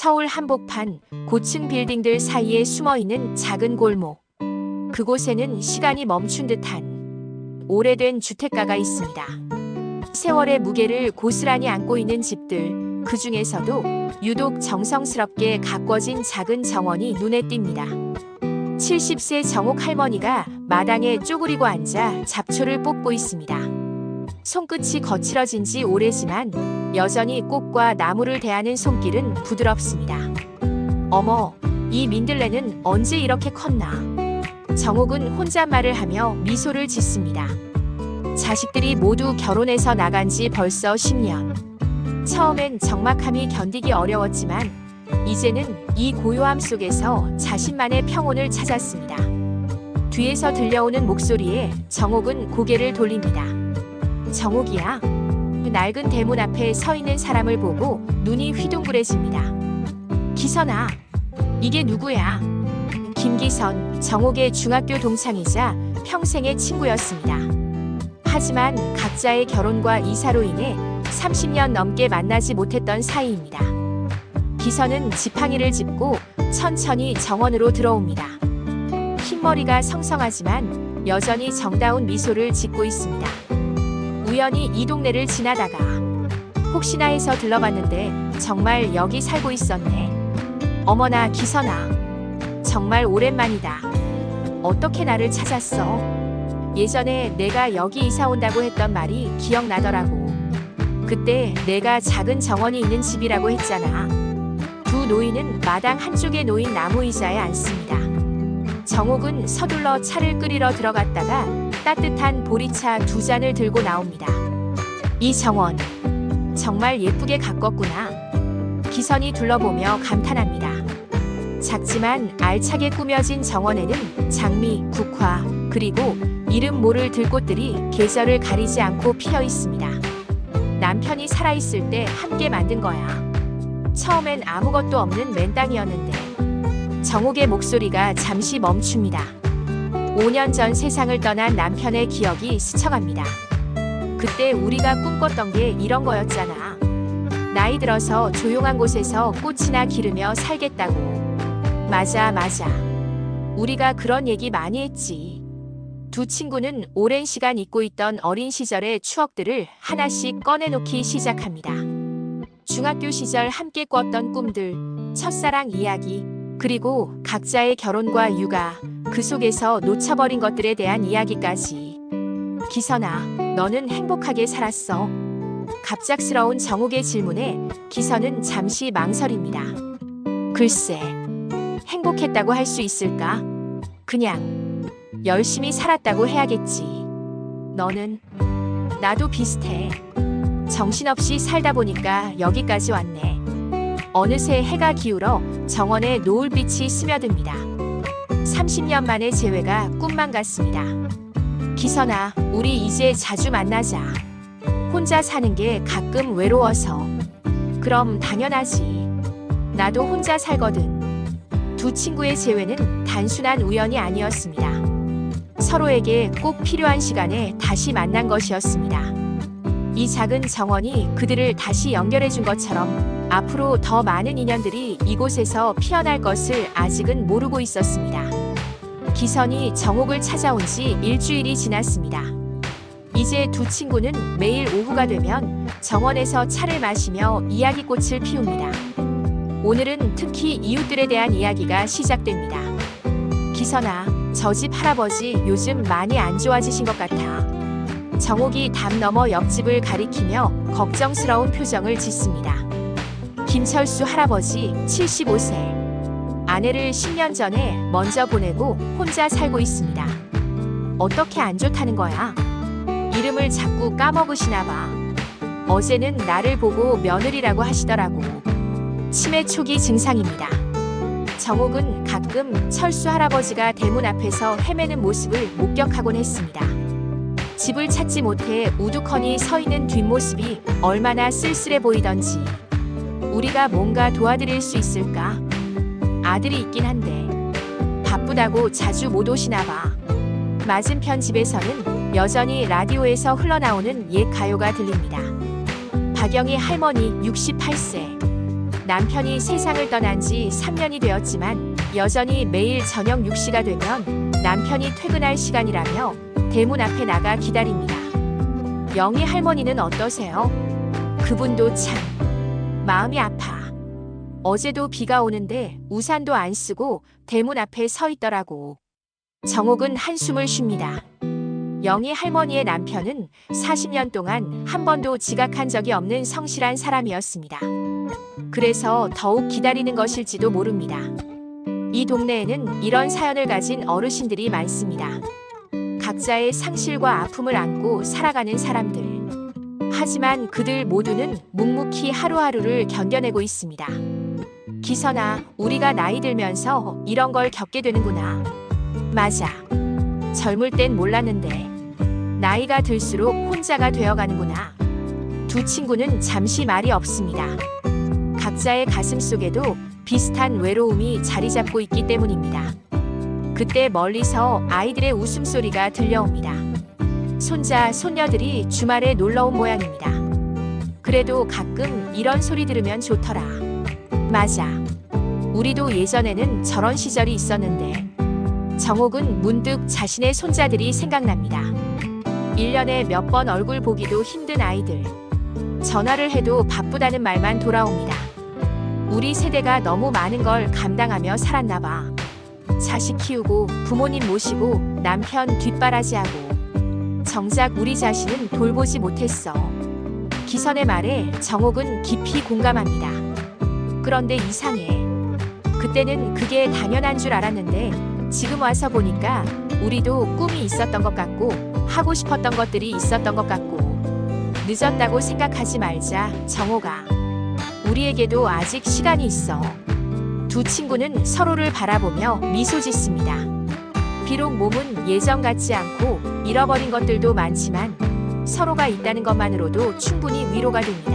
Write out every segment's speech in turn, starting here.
서울 한복판 고층 빌딩들 사이에 숨어있는 작은 골목. 그곳에는 시간이 멈춘 듯한 오래된 주택가가 있습니다. 세월의 무게를 고스란히 안고 있는 집들, 그 중에서도 유독 정성스럽게 가꿔진 작은 정원이 눈에 띕니다. 70세 정옥 할머니가 마당에 쪼그리고 앉아 잡초를 뽑고 있습니다. 손끝이 거칠어진 지 오래지만 여전히 꽃과 나무를 대하는 손길은 부드럽습니다. 어머, 이 민들레는 언제 이렇게 컸나? 정옥은 혼잣말을 하며 미소를 짓습니다. 자식들이 모두 결혼해서 나간 지 벌써 10년. 처음엔 적막함이 견디기 어려웠지만 이제는 이 고요함 속에서 자신만의 평온을 찾았습니다. 뒤에서 들려오는 목소리에 정옥은 고개를 돌립니다. 정옥이야. 그 낡은 대문 앞에 서 있는 사람을 보고 눈이 휘둥그레집니다. 기선아, 이게 누구야? 김기선, 정옥의 중학교 동창이자 평생의 친구였습니다. 하지만 각자의 결혼과 이사로 인해 30년 넘게 만나지 못했던 사이입니다. 기선은 지팡이를 짚고 천천히 정원으로 들어옵니다. 흰머리가 성성하지만 여전히 정다운 미소를 짓고 있습니다. 우연히 이 동네를 지나다가 혹시나 해서 들러봤는데 정말 여기 살고 있었네. 어머나 기선아, 정말 오랜만이다. 어떻게 나를 찾았어? 예전에 내가 여기 이사 온다고 했던 말이 기억나더라고. 그때 내가 작은 정원이 있는 집이라고 했잖아. 두 노인은 마당 한쪽에 놓인 나무 의자에 앉습니다. 정옥은 서둘러 차를 끓이러 들어갔다가 따뜻한 보리차 2잔을 들고 나옵니다. 이 정원, 정말 예쁘게 가꿨구나. 기선이 둘러보며 감탄합니다. 작지만 알차게 꾸며진 정원에는 장미, 국화, 그리고 이름 모를 들꽃들이 계절을 가리지 않고 피어 있습니다. 남편이 살아있을 때 함께 만든 거야. 처음엔 아무것도 없는 맨땅이었는데. 정옥의 목소리가 잠시 멈춥니다. 5년 전 세상을 떠난 남편의 기억이 스쳐갑니다. 그때 우리가 꿈꿨던 게 이런 거였잖아. 나이 들어서 조용한 곳에서 꽃이나 기르며 살겠다고. 맞아. 우리가 그런 얘기 많이 했지. 두 친구는 오랜 시간 잊고 있던 어린 시절의 추억들을 하나씩 꺼내놓기 시작합니다. 중학교 시절 함께 꿨던 꿈들, 첫사랑 이야기, 그리고 각자의 결혼과 육아, 그 속에서 놓쳐버린 것들에 대한 이야기까지. 기선아, 너는 행복하게 살았어? 갑작스러운 정옥의 질문에 기선은 잠시 망설입니다. 글쎄, 행복했다고 할 수 있을까? 그냥 열심히 살았다고 해야겠지. 너는? 나도 비슷해. 정신없이 살다 보니까 여기까지 왔네. 어느새 해가 기울어 정원에 노을빛이 스며듭니다. 30년 만의 재회가 꿈만 같습니다. 기선아, 우리 이제 자주 만나자. 혼자 사는 게 가끔 외로워서. 그럼 당연하지. 나도 혼자 살거든. 두 친구의 재회는 단순한 우연이 아니었습니다. 서로에게 꼭 필요한 시간에 다시 만난 것이었습니다. 이 작은 정원이 그들을 다시 연결해준 것처럼 앞으로 더 많은 인연들이 이곳에서 피어날 것을 아직은 모르고 있었습니다. 기선이 정옥을 찾아온 지 일주일이 지났습니다. 이제 두 친구는 매일 오후가 되면 정원에서 차를 마시며 이야기꽃을 피웁니다. 오늘은 특히 이웃들에 대한 이야기가 시작됩니다. 기선아, 저 집 할아버지 요즘 많이 안 좋아지신 것 같아. 정옥이 담 너머 옆집을 가리키며 걱정스러운 표정을 짓습니다. 김철수 할아버지 75세. 아내를 10년 전에 먼저 보내고 혼자 살고 있습니다. 어떻게 안 좋다는 거야? 이름을 자꾸 까먹으시나 봐. 어제는 나를 보고 며느리라고 하시더라고. 치매 초기 증상입니다. 정옥은 가끔 철수 할아버지가 대문 앞에서 헤매는 모습을 목격하곤 했습니다. 집을 찾지 못해 우두커니 서 있는 뒷모습이 얼마나 쓸쓸해 보이던지. 우리가 뭔가 도와드릴 수 있을까? 아들이 있긴 한데 바쁘다고 자주 못 오시나 봐. 맞은편 집에서는 여전히 라디오에서 흘러나오는 옛 가요가 들립니다. 박영희 할머니 68세. 남편이 세상을 떠난 지 3년이 되었지만 여전히 매일 저녁 6시가 되면 남편이 퇴근할 시간이라며 대문 앞에 나가 기다립니다. 영희 할머니는 어떠세요? 그분도 참 마음이 아파. 어제도 비가 오는데 우산도 안 쓰고 대문 앞에 서 있더라고. 정옥은 한숨을 쉽니다. 영희 할머니의 남편은 40년 동안 한 번도 지각한 적이 없는 성실한 사람이었습니다. 그래서 더욱 기다리는 것일지도 모릅니다. 이 동네에는 이런 사연을 가진 어르신들이 많습니다. 각자의 상실과 아픔을 안고 살아가는 사람들. 하지만 그들 모두는 묵묵히 하루하루를 견뎌내고 있습니다. 기선아, 우리가 나이 들면서 이런 걸 겪게 되는구나. 맞아. 젊을 땐 몰랐는데 나이가 들수록 혼자가 되어가는구나. 두 친구는 잠시 말이 없습니다. 각자의 가슴 속에도 비슷한 외로움이 자리 잡고 있기 때문입니다. 그때 멀리서 아이들의 웃음소리가 들려옵니다. 손자, 손녀들이 주말에 놀러온 모양입니다. 그래도 가끔 이런 소리 들으면 좋더라. 맞아. 우리도 예전에는 저런 시절이 있었는데. 정옥은 문득 자신의 손자들이 생각납니다. 1년에 몇 번 얼굴 보기도 힘든 아이들. 전화를 해도 바쁘다는 말만 돌아옵니다. 우리 세대가 너무 많은 걸 감당하며 살았나 봐. 자식 키우고 부모님 모시고 남편 뒷바라지하고 정작 우리 자신은 돌보지 못했어. 기선의 말에 정옥은 깊이 공감합니다. 그런데 이상해. 그때는 그게 당연한 줄 알았는데 지금 와서 보니까 우리도 꿈이 있었던 것 같고 하고 싶었던 것들이 있었던 것 같고 늦었다고 생각하지 말자, 정옥아. 우리에게도 아직 시간이 있어. 두 친구는 서로를 바라보며 미소 짓습니다. 비록 몸은 예전 같지 않고 잃어버린 것들도 많지만 서로가 있다는 것만으로도 충분히 위로가 됩니다.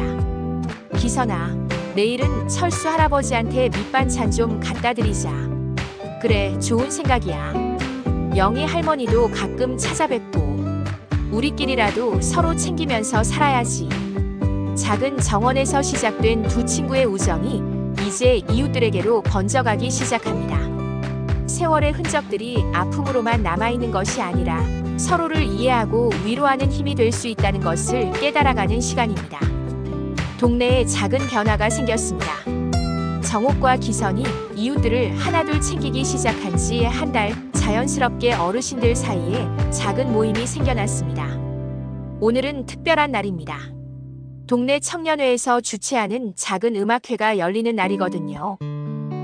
기선아, 내일은 철수 할아버지한테 밑반찬 좀 갖다 드리자. 그래, 좋은 생각이야. 영희 할머니도 가끔 찾아뵙고 우리끼리라도 서로 챙기면서 살아야지. 작은 정원에서 시작된 두 친구의 우정이 이제 이웃들에게로 번져가기 시작합니다. 세월의 흔적들이 아픔으로만 남아있는 것이 아니라 서로를 이해하고 위로하는 힘이 될 수 있다는 것을 깨달아가는 시간입니다. 동네에 작은 변화가 생겼습니다. 정옥과 기선이 이웃들을 하나둘 챙기기 시작한 지 한 달, 자연스럽게 어르신들 사이에 작은 모임이 생겨났습니다. 오늘은 특별한 날입니다. 동네 청년회에서 주최하는 작은 음악회가 열리는 날이거든요.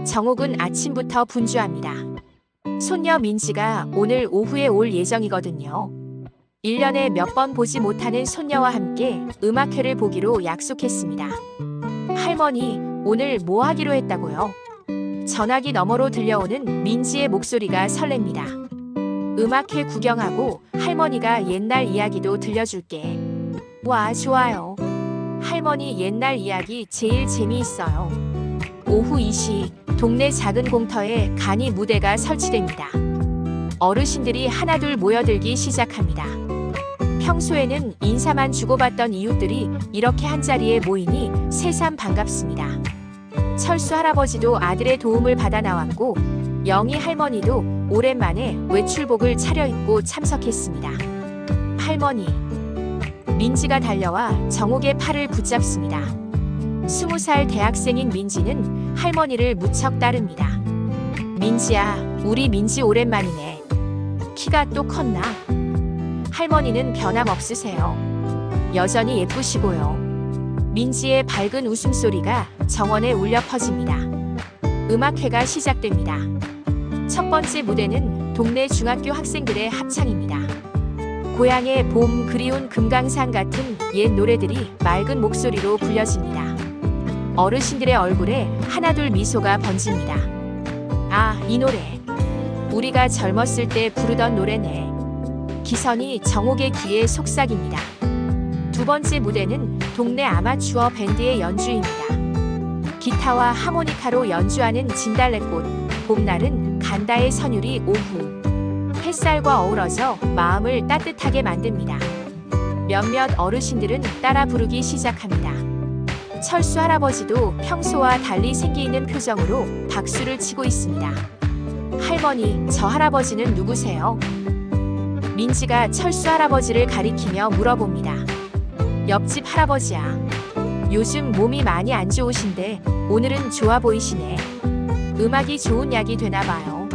정옥은 아침부터 분주합니다. 손녀 민지가 오늘 오후에 올 예정이거든요. 1년에 몇 번 보지 못하는 손녀와 함께 음악회를 보기로 약속했습니다. 할머니, 오늘 뭐 하기로 했다고요? 전화기 너머로 들려오는 민지의 목소리가 설렙니다. 음악회 구경하고 할머니가 옛날 이야기도 들려줄게. 와, 좋아요. 할머니 옛날 이야기 제일 재미있어요. 오후 2시 동네 작은 공터에 간이 무대가 설치됩니다. 어르신들이 하나둘 모여들기 시작합니다. 평소에는 인사만 주고받던 이웃들이 이렇게 한자리에 모이니 새삼 반갑습니다. 철수 할아버지도 아들의 도움을 받아 나왔고 영희 할머니도 오랜만에 외출복을 차려입고 참석했습니다. 할머니. 민지가 달려와 정옥의 팔을 붙잡습니다. 20살 대학생인 민지는 할머니를 무척 따릅니다. 민지야, 우리 민지 오랜만이네. 키가 또 컸나? 할머니는 변함없으세요. 여전히 예쁘시고요. 민지의 밝은 웃음소리가 정원에 울려 퍼집니다. 음악회가 시작됩니다. 첫 번째 무대는 동네 중학교 학생들의 합창입니다. 고향의 봄, 그리운 금강산 같은 옛 노래들이 맑은 목소리로 불려집니다. 어르신들의 얼굴에 하나둘 미소가 번집니다. 아, 이 노래. 우리가 젊었을 때 부르던 노래네. 기선이 정옥의 귀에 속삭입니다. 두 번째 무대는 동네 아마추어 밴드의 연주입니다. 기타와 하모니카로 연주하는 진달래꽃, 봄날은 간다의 선율이 오후 햇살과 어우러져 마음을 따뜻하게 만듭니다. 몇몇 어르신들은 따라 부르기 시작합니다. 철수 할아버지도 평소와 달리 생기 있는 표정으로 박수를 치고 있습니다. 할머니, 저 할아버지는 누구세요? 민지가 철수 할아버지를 가리키며 물어봅니다. 옆집 할아버지야. 요즘 몸이 많이 안 좋으신데 오늘은 좋아 보이시네. 음악이 좋은 약이 되나 봐요.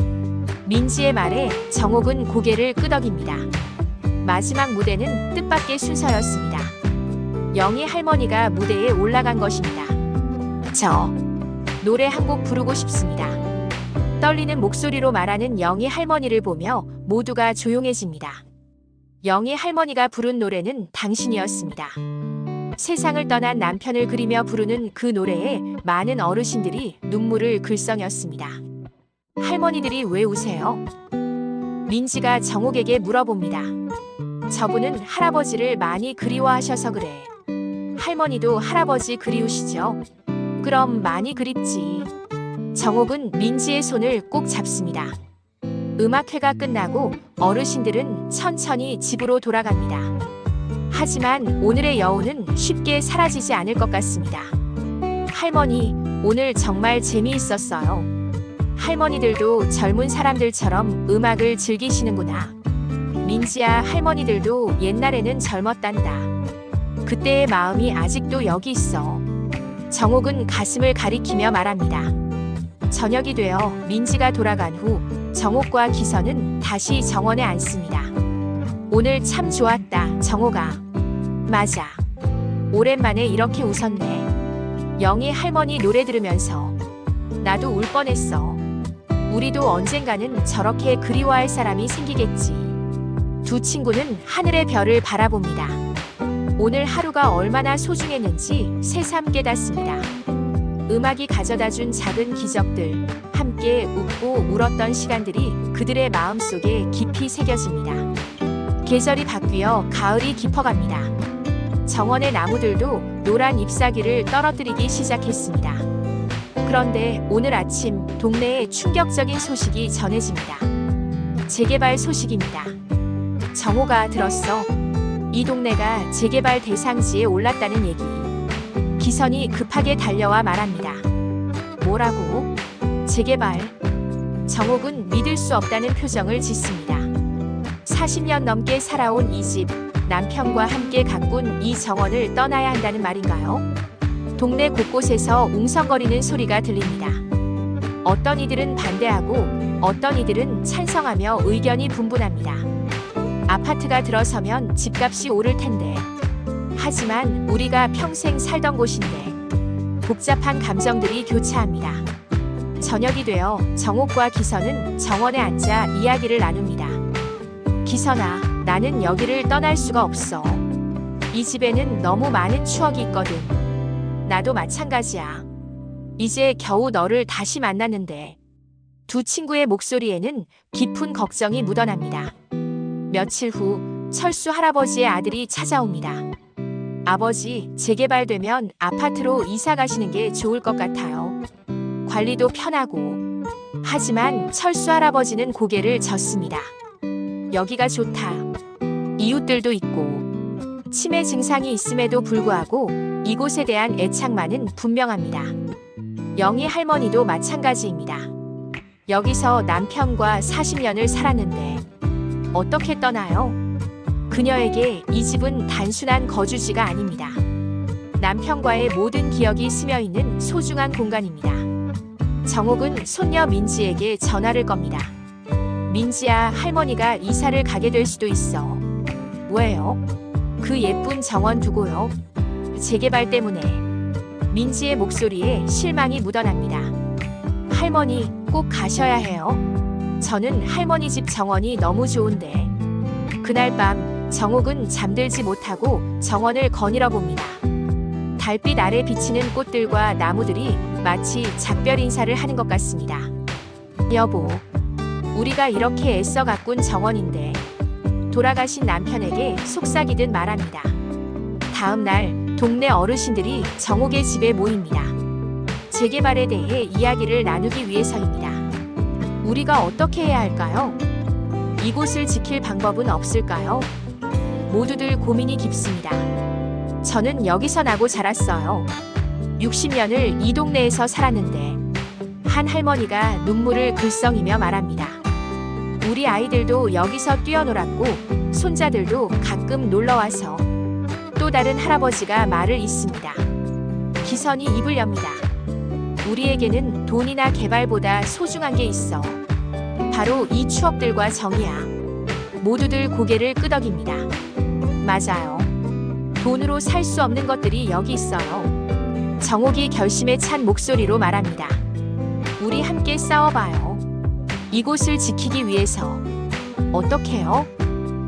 민지의 말에 정옥은 고개를 끄덕입니다. 마지막 무대는 뜻밖의 순서였습니다. 영희 할머니가 무대에 올라간 것입니다. 저 노래 한 곡 부르고 싶습니다. 떨리는 목소리로 말하는 영희 할머니를 보며 모두가 조용해집니다. 영희 할머니가 부른 노래는 당신이었습니다. 세상을 떠난 남편을 그리며 부르는 그 노래에 많은 어르신들이 눈물을 글썽였습니다. 할머니들이 왜 우세요? 민지가 정옥에게 물어봅니다. 저분은 할아버지를 많이 그리워하셔서 그래. 할머니도 할아버지 그리우시죠? 그럼 많이 그립지. 정옥은 민지의 손을 꼭 잡습니다. 음악회가 끝나고 어르신들은 천천히 집으로 돌아갑니다. 하지만 오늘의 여운은 쉽게 사라지지 않을 것 같습니다. 할머니, 오늘 정말 재미있었어요. 할머니들도 젊은 사람들처럼 음악을 즐기시는구나. 민지야, 할머니들도 옛날에는 젊었단다. 그때의 마음이 아직도 여기 있어. 정옥은 가슴을 가리키며 말합니다. 저녁이 되어 민지가 돌아간 후 정옥과 기선은 다시 정원에 앉습니다. 오늘 참 좋았다, 정옥아. 맞아. 오랜만에 이렇게 웃었네. 영희 할머니 노래 들으면서 나도 울 뻔했어. 우리도 언젠가는 저렇게 그리워할 사람이 생기겠지. 두 친구는 하늘의 별을 바라봅니다. 오늘 하루가 얼마나 소중했는지 새삼 깨닫습니다. 음악이 가져다준 작은 기적들, 함께 웃고 울었던 시간들이 그들의 마음속에 깊이 새겨집니다. 계절이 바뀌어 가을이 깊어갑니다. 정원의 나무들도 노란 잎사귀를 떨어뜨리기 시작했습니다. 그런데 오늘 아침 동네에 충격적인 소식이 전해집니다. 재개발 소식입니다. 정호가 들었어. 이 동네가 재개발 대상지에 올랐다는 얘기. 기선이 급하게 달려와 말합니다. 뭐라고? 재개발? 정옥은 믿을 수 없다는 표정을 짓습니다. 40년 넘게 살아온 이 집, 남편과 함께 가꾼 이 정원을 떠나야 한다는 말인가요? 동네 곳곳에서 웅성거리는 소리가 들립니다. 어떤 이들은 반대하고 어떤 이들은 찬성하며 의견이 분분합니다. 아파트가 들어서면 집값이 오를 텐데. 하지만 우리가 평생 살던 곳인데. 복잡한 감정들이 교차합니다. 저녁이 되어 정옥과 기선은 정원에 앉아 이야기를 나눕니다. 기선아, 나는 여기를 떠날 수가 없어. 이 집에는 너무 많은 추억이 있거든. 나도 마찬가지야. 이제 겨우 너를 다시 만났는데. 두 친구의 목소리에는 깊은 걱정이 묻어납니다. 며칠 후 철수 할아버지의 아들이 찾아옵니다. 아버지, 재개발되면 아파트로 이사 가시는 게 좋을 것 같아요. 관리도 편하고. 하지만 철수 할아버지는 고개를 젓습니다. 여기가 좋다. 이웃들도 있고. 치매 증상이 있음에도 불구하고 이곳에 대한 애착만은 분명합니다. 영희 할머니도 마찬가지입니다. 여기서 남편과 40년을 살았는데 어떻게 떠나요? 그녀에게 이 집은 단순한 거주지가 아닙니다. 남편과의 모든 기억이 스며있는 소중한 공간입니다. 정옥은 손녀 민지에게 전화를 겁니다. 민지야, 할머니가 이사를 가게 될 수도 있어. 왜요? 그 예쁜 정원 두고요. 재개발 때문에. 민지의 목소리에 실망이 묻어납니다. 할머니, 꼭 가셔야 해요. 저는 할머니 집 정원이 너무 좋은데. 그날 밤 정옥은 잠들지 못하고 정원을 거닐어 봅니다. 달빛 아래 비치는 꽃들과 나무들이 마치 작별 인사를 하는 것 같습니다. 여보, 우리가 이렇게 애써 가꾼 정원인데. 돌아가신 남편에게 속삭이듯 말합니다. 다음 날 동네 어르신들이 정옥의 집에 모입니다. 재개발에 대해 이야기를 나누기 위해서입니다. 우리가 어떻게 해야 할까요? 이곳을 지킬 방법은 없을까요? 모두들 고민이 깊습니다. 저는 여기서 나고 자랐어요. 60년을 이 동네에서 살았는데 한 할머니가 눈물을 글썽이며 말합니다. 우리 아이들도 여기서 뛰어놀았고 손자들도 가끔 놀러와서. 또 다른 할아버지가 말을 잇습니다. 기선이 입을 엽니다. 우리에게는 돈이나 개발보다 소중한 게 있어. 바로 이 추억들과 정이야. 모두들 고개를 끄덕입니다. 맞아요. 돈으로 살 수 없는 것들이 여기 있어요. 정옥이 결심에 찬 목소리로 말합니다. 우리 함께 싸워봐요. 이곳을 지키기 위해서. 어떻게요?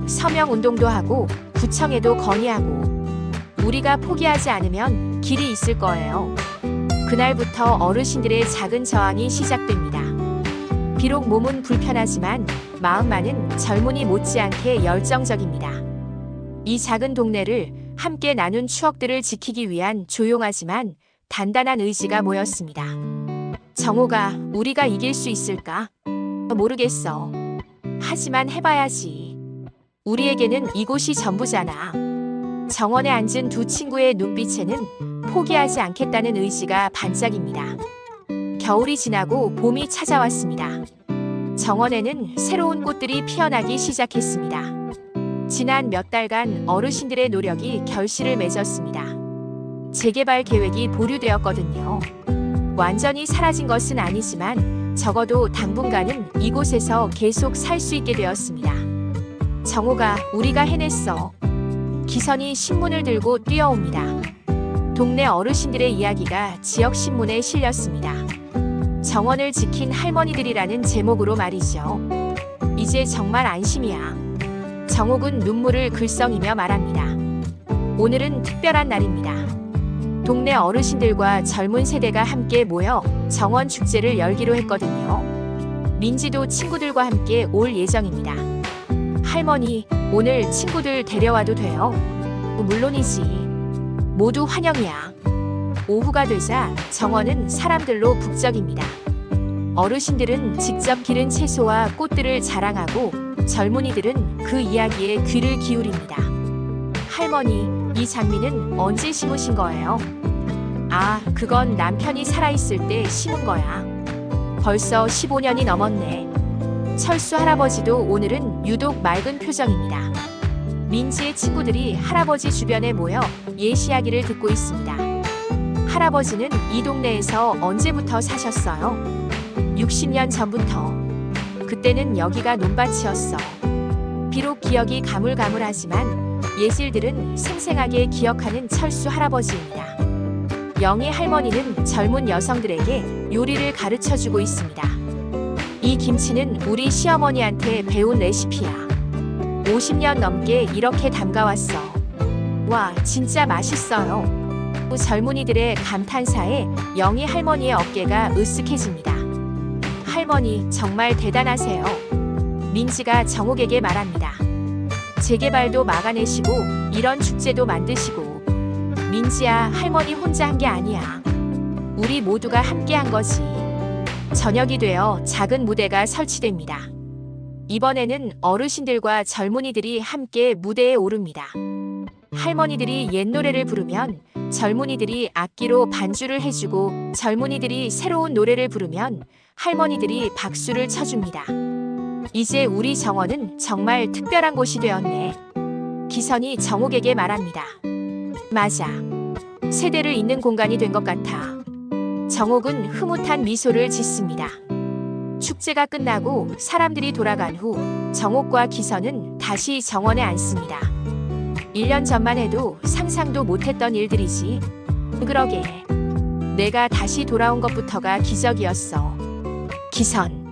서명운동도 하고 구청에도 건의하고. 우리가 포기하지 않으면 길이 있을 거예요. 그날부터 어르신들의 작은 저항이 시작됩니다. 비록 몸은 불편하지만 마음만은 젊은이 못지않게 열정적입니다. 이 작은 동네를 함께 나눈 추억들을 지키기 위한 조용하지만 단단한 의지가 모였습니다. 정호가 우리가 이길 수 있을까? 모르겠어. 하지만 해봐야지. 우리에게는 이곳이 전부잖아. 정원에 앉은 두 친구의 눈빛에는 포기하지 않겠다는 의지가 반짝입니다. 겨울이 지나고 봄이 찾아왔습니다. 정원에는 새로운 꽃들이 피어나기 시작했습니다. 지난 몇 달간 어르신들의 노력이 결실을 맺었습니다. 재개발 계획이 보류되었거든요. 완전히 사라진 것은 아니지만 적어도 당분간은 이곳에서 계속 살 수 있게 되었습니다. 정호가 우리가 해냈어. 기선이 신문을 들고 뛰어옵니다. 동네 어르신들의 이야기가 지역신문에 실렸습니다. 정원을 지킨 할머니들이라는 제목으로 말이죠. 이제 정말 안심이야. 정옥은 눈물을 글썽이며 말합니다. 오늘은 특별한 날입니다. 동네 어르신들과 젊은 세대가 함께 모여 정원 축제를 열기로 했거든요. 민지도 친구들과 함께 올 예정입니다. 할머니, 오늘 친구들 데려와도 돼요? 물론이지. 모두 환영이야. 오후가 되자 정원은 사람들로 북적입니다. 어르신들은 직접 기른 채소와 꽃들을 자랑하고 젊은이들은 그 이야기에 귀를 기울입니다. 할머니, 이 장미는 언제 심으신 거예요? 아, 그건 남편이 살아있을 때 심은 거야. 벌써 15년이 넘었네. 철수 할아버지도 오늘은 유독 맑은 표정입니다. 민지의 친구들이 할아버지 주변에 모여 옛 이야기를 듣고 있습니다. 할아버지는 이 동네에서 언제부터 사셨어요? 60년 전부터. 그때는 여기가 논밭이었어. 비록 기억이 가물가물하지만 예질들은 생생하게 기억하는 철수 할아버지입니다. 영희 할머니는 젊은 여성들에게 요리를 가르쳐주고 있습니다. 이 김치는 우리 시어머니한테 배운 레시피야. 50년 넘게 이렇게 담가왔어. 와, 진짜 맛있어요. 젊은이들의 감탄사에 영희 할머니의 어깨가 으쓱해집니다. 할머니, 정말 대단하세요. 민지가 정옥에게 말합니다. 재개발도 막아내시고 이런 축제도 만드시고. 민지야, 할머니 혼자 한 게 아니야. 우리 모두가 함께 한 거지. 저녁이 되어 작은 무대가 설치됩니다. 이번에는 어르신들과 젊은이들이 함께 무대에 오릅니다. 할머니들이 옛 노래를 부르면 젊은이들이 악기로 반주를 해주고 젊은이들이 새로운 노래를 부르면 할머니들이 박수를 쳐줍니다. 이제 우리 정원은 정말 특별한 곳이 되었네. 기선이 정옥에게 말합니다. 맞아. 세대를 잇는 공간이 된 것 같아. 정옥은 흐뭇한 미소를 짓습니다. 축제가 끝나고 사람들이 돌아간 후 정옥과 기선은 다시 정원에 앉습니다. 1년 전만 해도 상상도 못했던 일들이지. 그러게. 내가 다시 돌아온 것부터가 기적이었어. 기선.